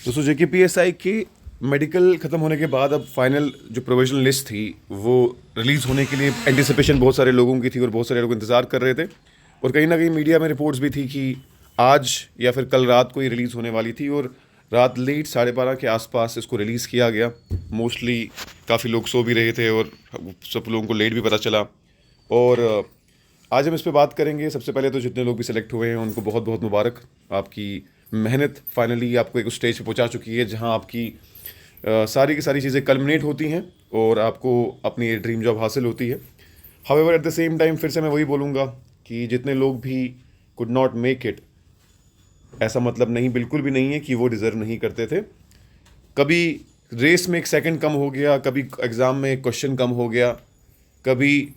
दोस्तों जेकेपीएसआई की मेडिकल ख़त्म होने के बाद अब फाइनल जो प्रोविजनल लिस्ट थी वो रिलीज़ होने के लिए एंटिसिपेशन बहुत सारे लोगों की थी और बहुत सारे लोग इंतज़ार कर रहे थे। और कहीं ना कहीं मीडिया में रिपोर्ट्स भी थी कि आज या फिर कल रात को ये रिलीज़ होने वाली थी और रात लेट 12:30 के आसपास इसको रिलीज़ किया गया। मोस्टली काफ़ी लोग सो भी रहे थे और सब लोगों को लेट भी पता चला। और आज हम इस पे बात करेंगे। सबसे पहले तो जितने लोग भी सिलेक्ट हुए हैं उनको बहुत बहुत मुबारक। आपकी मेहनत फाइनली आपको एक स्टेज पे पहुंचा चुकी है जहां आपकी सारी की सारी चीज़ें कल्मिनेट होती हैं और आपको अपनी ये ड्रीम जॉब हासिल होती है। However at the same time फिर से मैं वही बोलूँगा कि जितने लोग भी कुड नॉट मेक इट, ऐसा मतलब नहीं, बिल्कुल भी नहीं है कि वो डिज़र्व नहीं करते थे। कभी रेस में एक सेकंड कम हो गया, कभी एग्ज़ाम में एक क्वेश्चन कम हो गया, कभी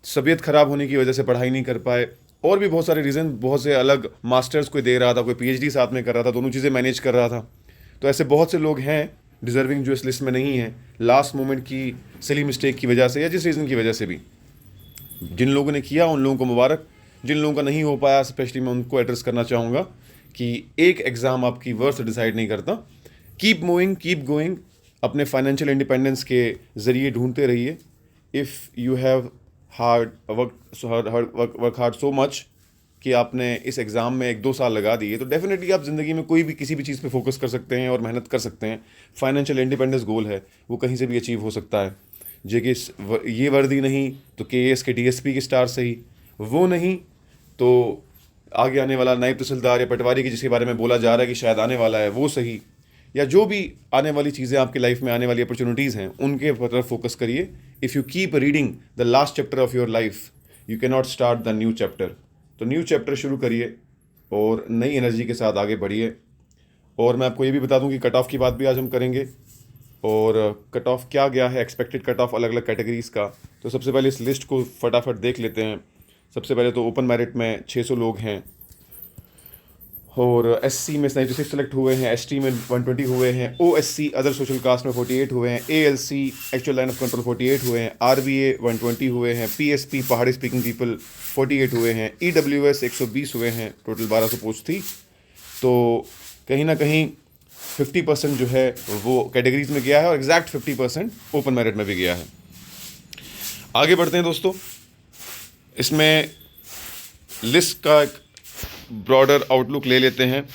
तबीयत ख़राब होने की वजह से पढ़ाई नहीं कर पाए, और भी बहुत सारे रीज़न। बहुत से अलग मास्टर्स कोई दे रहा था, कोई पीएचडी साथ में कर रहा था, दोनों चीज़ें मैनेज कर रहा था। तो ऐसे बहुत से लोग हैं डिज़र्विंग जो इस लिस्ट में नहीं है, लास्ट मोमेंट की सिली मिस्टेक की वजह से या जिस रीज़न की वजह से भी। जिन लोगों ने किया उन लोगों को मुबारक, जिन लोगों का नहीं हो पाया स्पेशली मैं उनको एड्रेस करना चाहूँगा कि एक एग्ज़ाम आपकी वर्थ डिसाइड नहीं करता। कीप मूविंग, कीप गोइंग, अपने फाइनेंशियल इंडिपेंडेंस के ज़रिए ढूंढते रहिए। If you have hard work hard so much कि आपने इस एग्ज़ाम में 1-2 साल लगा दिए, तो डेफिनेटली आप ज़िंदगी में कोई भी किसी भी चीज़ पे फोकस कर सकते हैं और मेहनत कर सकते हैं। फाइनेंशियल इंडिपेंडेंस गोल है, वो कहीं से भी अचीव हो सकता है। जे ये वर्दी नहीं तो केएएस के डीएसपी की स्टार सही, वो नहीं तो आगे आने वाला नायब तहसीलदार या पटवारी की जिसके बारे में बोला जा रहा है कि शायद आने वाला है वो सही, या जो भी आने वाली चीज़ें आपकी लाइफ में आने वाली अपॉर्चुनिटीज़ हैं उनके तरफ फोकस करिए। If you keep reading the last chapter of your life you can not start the new chapter. तो न्यू चैप्टर शुरू करिए और नई एनर्जी के साथ आगे बढ़िए। और मैं आपको ये भी बता दूं कि कट ऑफ की बात भी आज हम करेंगे और कट ऑफ क्या गया है, एक्सपेक्टेड कट ऑफ अलग अलग कैटेगरीज़ का। तो सबसे पहले इस लिस्ट को फटाफट देख लेते हैं। सबसे पहले तो ओपन मेरिट में 600 लोग हैं और एससी में 96 सेलेक्ट हुए हैं, एसटी में 120 हुए हैं, ओएससी अदर सोशल कास्ट में 48 हुए हैं, ALC actual line of control 48 हुए हैं, आरबीए 120 हुए हैं, पीएसपी पहाड़ी स्पीकिंग पीपल 48 हुए हैं, ईडब्ल्यूएस 120 हुए हैं। टोटल 1200 पोस्ट थी। तो कहीं ना कहीं 50% जो है वो कैटेगरीज में गया है और एग्जैक्ट 50% ओपन मेरिट में भी गया है। आगे बढ़ते हैं दोस्तों। इसमें लिस्ट का एक ब्रॉडर आउटलुक ले लेते हैं।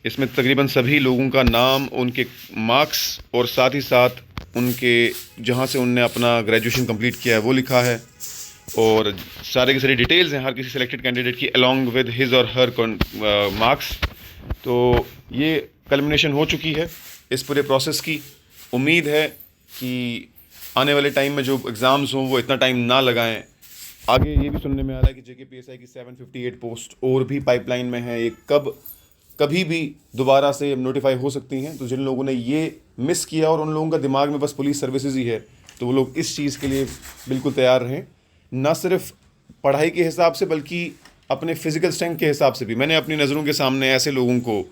इसमें तकरीबन सभी लोगों का नाम, उनके मार्क्स और साथ ही साथ उनके जहाँ से उनने अपना ग्रेजुएशन कंप्लीट किया है वो लिखा है और सारे की सारी डिटेल्स हैं हर किसी सिलेक्टेड कैंडिडेट की अलोंग विद हिज और हर मार्क्स। तो ये कल्मिनेशन हो चुकी है इस पूरे प्रोसेस की। उम्मीद है कि आने वाले टाइम में जो एग्ज़ाम्स हों वो इतना टाइम ना लगाएं। आगे ये भी सुनने में आ रहा है कि जेकेपीएसआई की 758 पोस्ट और भी पाइपलाइन में है, ये कभी भी दोबारा से नोटिफाई हो सकती हैं। तो जिन लोगों ने ये मिस किया और उन लोगों का दिमाग में बस पुलिस सर्विसेज ही है, तो वो लोग इस चीज़ के लिए बिल्कुल तैयार रहें। ना सिर्फ पढ़ाई के हिसाब से बल्कि अपने फिजिकल स्ट्रेंथ के हिसाब से भी। मैंने अपनी नज़रों के सामने ऐसे लोगों को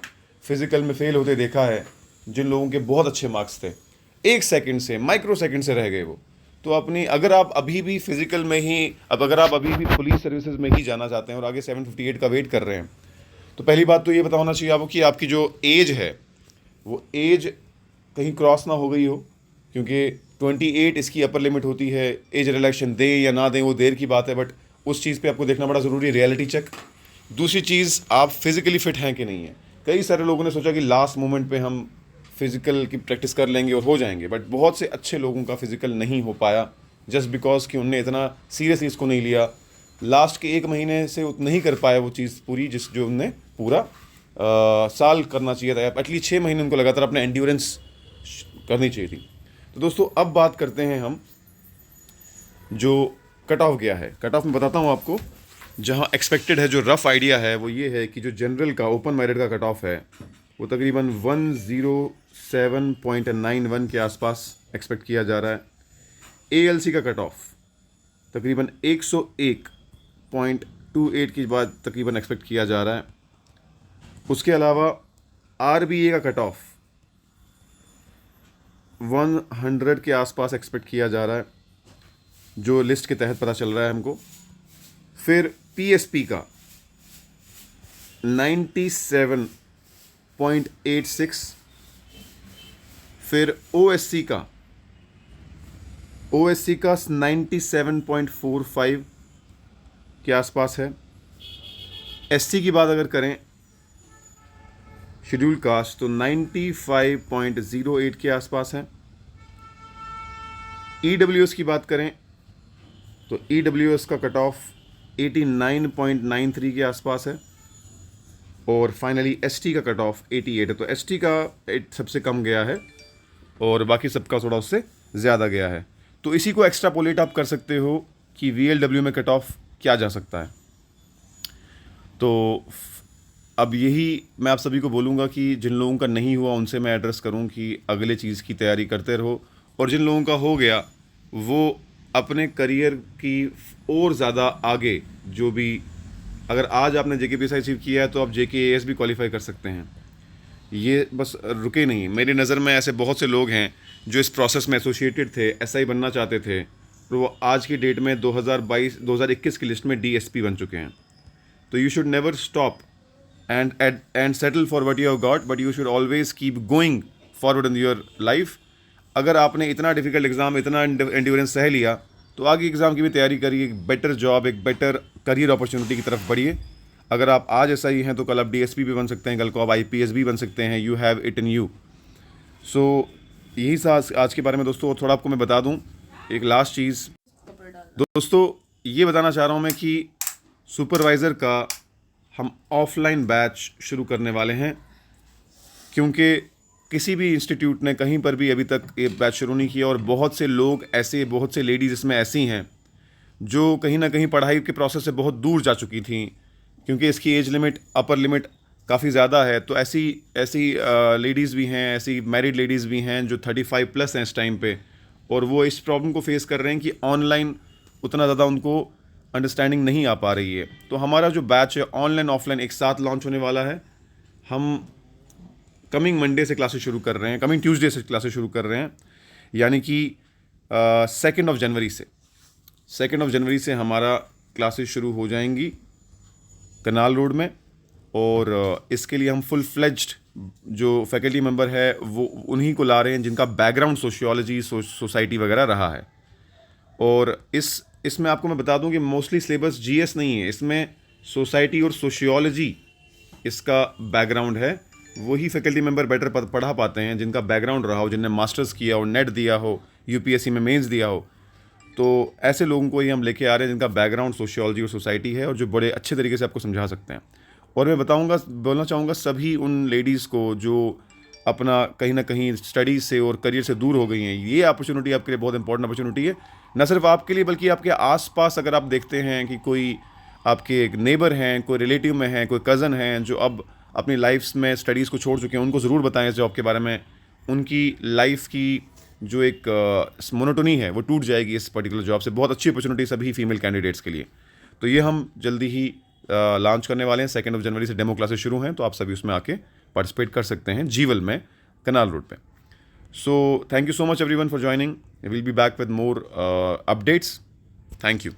फिजिकल में फेल होते देखा है जिन लोगों के बहुत अच्छे मार्क्स थे, 1 सेकंड से, माइक्रो सेकंड से रह गए वो। तो अपनी अगर आप अभी भी फिजिकल में ही, अब अगर आप अभी भी पुलिस सर्विसेज में ही जाना चाहते हैं और आगे 758 का वेट कर रहे हैं, तो पहली बात तो ये पता होना चाहिए आपको कि आपकी जो एज है वो एज कहीं क्रॉस ना हो गई हो, क्योंकि 28 इसकी अपर लिमिट होती है। एज रिलैक्सेशन दें या ना दें वो देर की बात है, बट उस चीज़ पे आपको देखना बड़ा ज़रूरी है, रियलिटी चेक। दूसरी चीज़, आप फिज़िकली फिट हैं कि नहीं है। कई सारे लोगों ने सोचा कि लास्ट मोमेंट पे हम फिज़िकल की प्रैक्टिस कर लेंगे और हो जाएंगे, बट बहुत से अच्छे लोगों का फिज़िकल नहीं हो पाया जस्ट बिकॉज कि उनने इतना सीरियसली इसको नहीं लिया। लास्ट के 1 महीने से नहीं कर पाया वो चीज़ पूरी जिस जो उनने पूरा साल करना चाहिए था। एटलीस्ट 6 महीने उनको लगातार अपने एंड्योरेंस करनी चाहिए थी। तो दोस्तों अब बात करते हैं हम जो कट ऑफ गया है। कट ऑफ में बताता हूँ आपको। जहाँ एक्सपेक्टेड है, जो रफ़ आइडिया है वो ये है कि जो जनरल का ओपन मेरिट का कट ऑफ है वो तकरीबन 107.91 के आसपास एक्सपेक्ट किया जा रहा है। एएलसी का कट ऑफ तकरीबन 101.28 की बात तकरीबन एक्सपेक्ट किया जा रहा है। उसके अलावा आरबीए का कट ऑफ 100 के आसपास एक्सपेक्ट किया जा रहा है, जो लिस्ट के तहत पता चल रहा है हमको। फिर पीएसपी का 97.86 फिर OSC का 97.45 के आसपास है। SC की बात अगर करें शेड्यूल कास्ट तो 95.08 के आसपास है। EWS की बात करें तो EWS का कट ऑफ 89.93 के आसपास है और फाइनली ST का कट ऑफ 88 है। तो ST का सबसे कम गया है और बाकी सबका थोड़ा उससे ज़्यादा गया है। तो इसी को एक्स्ट्रापोलेट आप कर सकते हो कि VLW में कट ऑफ क्या जा सकता है। तो अब यही मैं आप सभी को बोलूँगा कि जिन लोगों का नहीं हुआ उनसे मैं एड्रेस करूँ कि अगले चीज़ की तैयारी करते रहो, और जिन लोगों का हो गया वो अपने करियर की और ज़्यादा आगे जो भी, अगर आज आपने JKPSI अचीव किया है तो आप JKAS भी क्वालिफाई कर सकते हैं। ये बस रुके नहीं, मेरी नज़र में ऐसे बहुत से लोग हैं जो इस प्रोसेस में एसोसिएटेड थे, SI बनना चाहते थे, तो वो आज की डेट में 2021 की लिस्ट में DSP बन चुके हैं। तो you should never stop and settle for what you have got, but you should always keep going forward in your life. अगर आपने इतना डिफिकल्ट एग्ज़ाम, इतना एंड्योरेंस सह लिया, तो आगे एग्ज़ाम की भी तैयारी करिए, एक बेटर जॉब, एक बेटर करियर अपॉर्चुनिटी की तरफ बढ़िए। अगर आप आज ऐसा ही हैं तो कल आप DSP भी बन सकते हैं, कल को आप IPS भी बन सकते हैं। You have it in you. So यही था आज के बारे में दोस्तों। थोड़ा आपको मैं बता दूं एक लास्ट चीज़ दोस्तों, ये बताना चाह रहा हूं मैं कि सुपरवाइज़र का हम ऑफलाइन बैच शुरू करने वाले हैं, क्योंकि किसी भी इंस्टीट्यूट ने कहीं पर भी अभी तक ये बैच शुरू नहीं किया, और बहुत से लोग ऐसे, बहुत से लेडीज़ इसमें ऐसी हैं जो कहीं ना कहीं पढ़ाई के प्रोसेस से बहुत दूर जा चुकी थी, क्योंकि इसकी एज लिमिट, अपर लिमिट काफ़ी ज़्यादा है। तो ऐसी लेडीज़ भी हैं, ऐसी मैरिड लेडीज़ भी हैं जो 35 प्लस हैं इस टाइम पे, और वो इस प्रॉब्लम को फेस कर रहे हैं कि ऑनलाइन उतना ज़्यादा उनको अंडरस्टैंडिंग नहीं आ पा रही है। तो हमारा जो बैच है ऑनलाइन ऑफलाइन एक साथ लॉन्च होने वाला है। हम कमिंग मंडे से क्लासेस शुरू कर रहे हैं, कमिंग ट्यूसडे से क्लासेस शुरू कर रहे हैं, यानी कि 2 जनवरी से 2 जनवरी से हमारा क्लासेस शुरू हो जाएंगी कनाल रोड में। और इसके लिए हम फुल फ्लेज्ड जो फैकल्टी मेंबर है वो उन्हीं को ला रहे हैं जिनका बैकग्राउंड सोशियोलॉजी, सोसाइटी वगैरह रहा है। और इसमें आपको मैं बता दूं कि मोस्टली सिलेबस GS नहीं है, इसमें सोसाइटी और सोशियोलॉजी इसका बैकग्राउंड है। वही फैकल्टी मेंबर बेटर पढ़ा पाते हैं जिनका बैकग्राउंड रहा हो, जिनने मास्टर्स किया हो, नेट दिया हो, UPSC में मेंस दिया हो। तो ऐसे लोगों को ही हम लेके आ रहे हैं जिनका बैकग्राउंड सोशियोलॉजी और सोसाइटी है, और जो बड़े अच्छे तरीके से आपको समझा सकते हैं। और मैं बोलना चाहूँगा सभी उन लेडीज़ को जो अपना कहीं ना कहीं स्टडीज़ से और करियर से दूर हो गई हैं, ये अपॉर्चुनिटी आपके लिए बहुत इंपॉर्टेंट अपॉर्चुनिटी है। न सिर्फ आपके लिए बल्कि आपके आसपास अगर आप देखते हैं कि कोई आपके एक नेबर हैं, कोई रिलेटिव में हैं, कोई कज़न हैं जो अब अपनी लाइफ्स में स्टडीज़ को छोड़ चुके हैं, उनको ज़रूर बताएं इस जॉब के बारे में। उनकी लाइफ की जो एक मोनोटोनी है वो टूट जाएगी इस पर्टिकुलर जॉब से। बहुत अच्छी अपॉर्चुनिटी सभी फीमेल कैंडिडेट्स के लिए। तो ये हम जल्दी ही लॉन्च करने वाले हैं। 2 जनवरी से डेमो क्लासेस शुरू हैं, तो आप सभी उसमें आके पार्टिसिपेट कर सकते हैं जीवल में, कनाल रोड पे। So thank you so much everyone for joining. Will be back with more updates. Thank you.